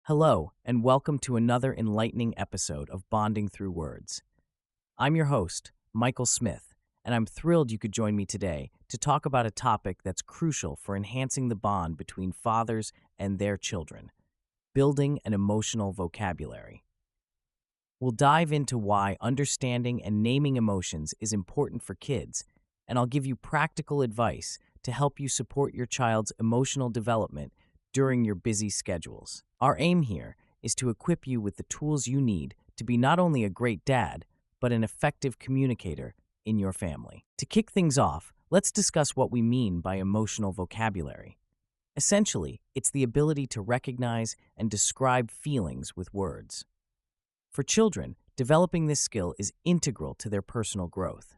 Hello, and welcome to another enlightening episode of Bonding Through Words. I'm your host, Michael Smith, and I'm thrilled you could join me today to talk about a topic that's crucial for enhancing the bond between fathers and their children: building an emotional vocabulary. We'll dive into why understanding and naming emotions is important for kids, and I'll give you practical advice to help you support your child's emotional development during your busy schedules. Our aim here is to equip you with the tools you need to be not only a great dad, but an effective communicator in your family. To kick things off, let's discuss what we mean by emotional vocabulary. Essentially, it's the ability to recognize and describe feelings with words. For children, developing this skill is integral to their personal growth.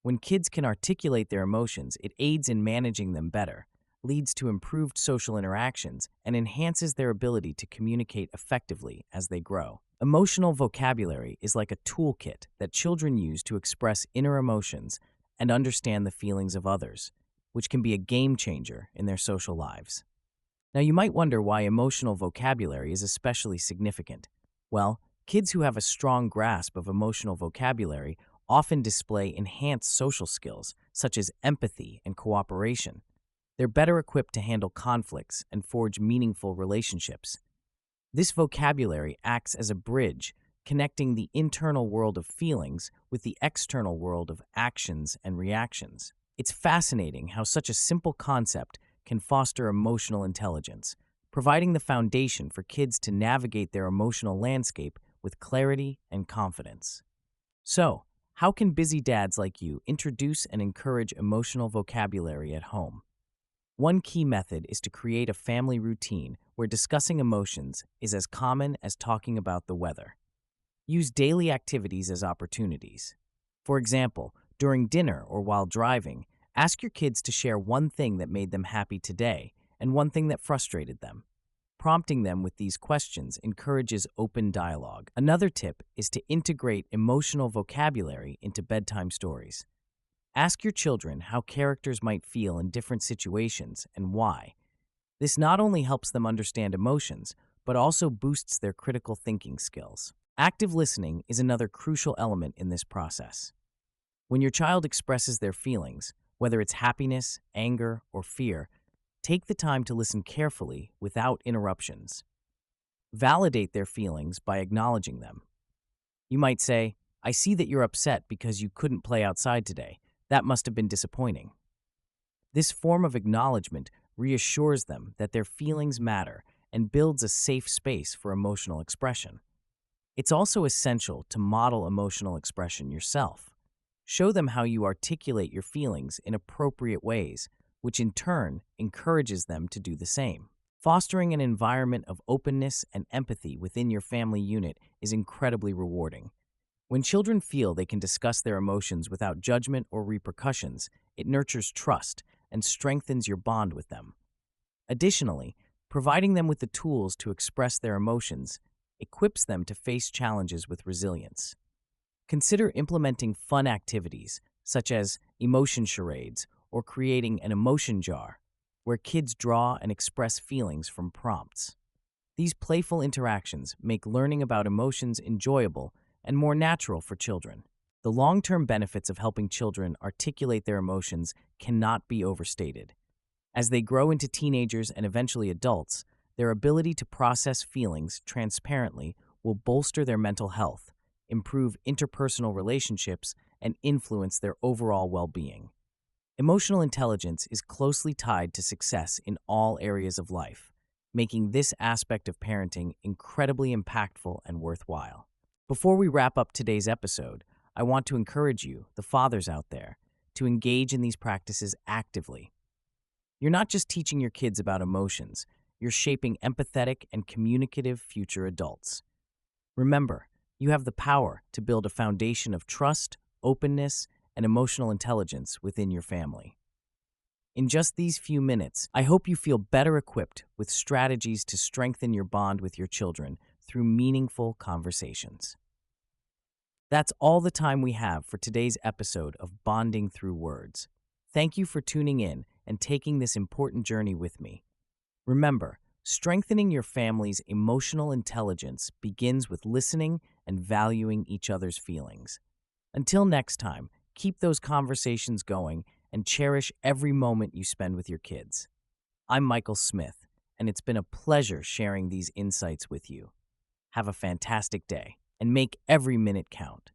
When kids can articulate their emotions, it aids in managing them better, leads to improved social interactions, and enhances their ability to communicate effectively as they grow. Emotional vocabulary is like a toolkit that children use to express inner emotions and understand the feelings of others, which can be a game changer in their social lives. Now, you might wonder why emotional vocabulary is especially significant. Well, kids who have a strong grasp of emotional vocabulary often display enhanced social skills, such as empathy and cooperation. They're better equipped to handle conflicts and forge meaningful relationships. This vocabulary acts as a bridge, connecting the internal world of feelings with the external world of actions and reactions. It's fascinating how such a simple concept can foster emotional intelligence, providing the foundation for kids to navigate their emotional landscape with clarity and confidence. So, how can busy dads like you introduce and encourage emotional vocabulary at home? One key method is to create a family routine where discussing emotions is as common as talking about the weather. Use daily activities as opportunities. For example, during dinner or while driving, ask your kids to share one thing that made them happy today and one thing that frustrated them. Prompting them with these questions encourages open dialogue. Another tip is to integrate emotional vocabulary into bedtime stories. Ask your children how characters might feel in different situations and why. This not only helps them understand emotions, but also boosts their critical thinking skills. Active listening is another crucial element in this process. When your child expresses their feelings, whether it's happiness, anger, or fear, take the time to listen carefully without interruptions. Validate their feelings by acknowledging them. You might say, "I see that you're upset because you couldn't play outside today. That must have been disappointing." This form of acknowledgement reassures them that their feelings matter and builds a safe space for emotional expression. It's also essential to model emotional expression yourself. Show them how you articulate your feelings in appropriate ways, which in turn encourages them to do the same. Fostering an environment of openness and empathy within your family unit is incredibly rewarding. When children feel they can discuss their emotions without judgment or repercussions, it nurtures trust and strengthens your bond with them. Additionally, providing them with the tools to express their emotions equips them to face challenges with resilience. Consider implementing fun activities, such as emotion charades or creating an emotion jar, where kids draw and express feelings from prompts. These playful interactions make learning about emotions enjoyable and more natural for children. The long-term benefits of helping children articulate their emotions cannot be overstated. As they grow into teenagers and eventually adults, their ability to process feelings transparently will bolster their mental health, improve interpersonal relationships, and influence their overall well-being. Emotional intelligence is closely tied to success in all areas of life, making this aspect of parenting incredibly impactful and worthwhile. Before we wrap up today's episode, I want to encourage you, the fathers out there, to engage in these practices actively. You're not just teaching your kids about emotions, you're shaping empathetic and communicative future adults. Remember, you have the power to build a foundation of trust, openness, and emotional intelligence within your family. In just these few minutes, I hope you feel better equipped with strategies to strengthen your bond with your children through meaningful conversations. That's all the time we have for today's episode of Bonding Through Words. Thank you for tuning in and taking this important journey with me. Remember, Strengthening your family's emotional intelligence begins with listening and valuing each other's feelings. Until next time, keep those conversations going and cherish every moment you spend with your kids. I'm Michael Smith, and it's been a pleasure sharing these insights with you. Have a fantastic day and make every minute count.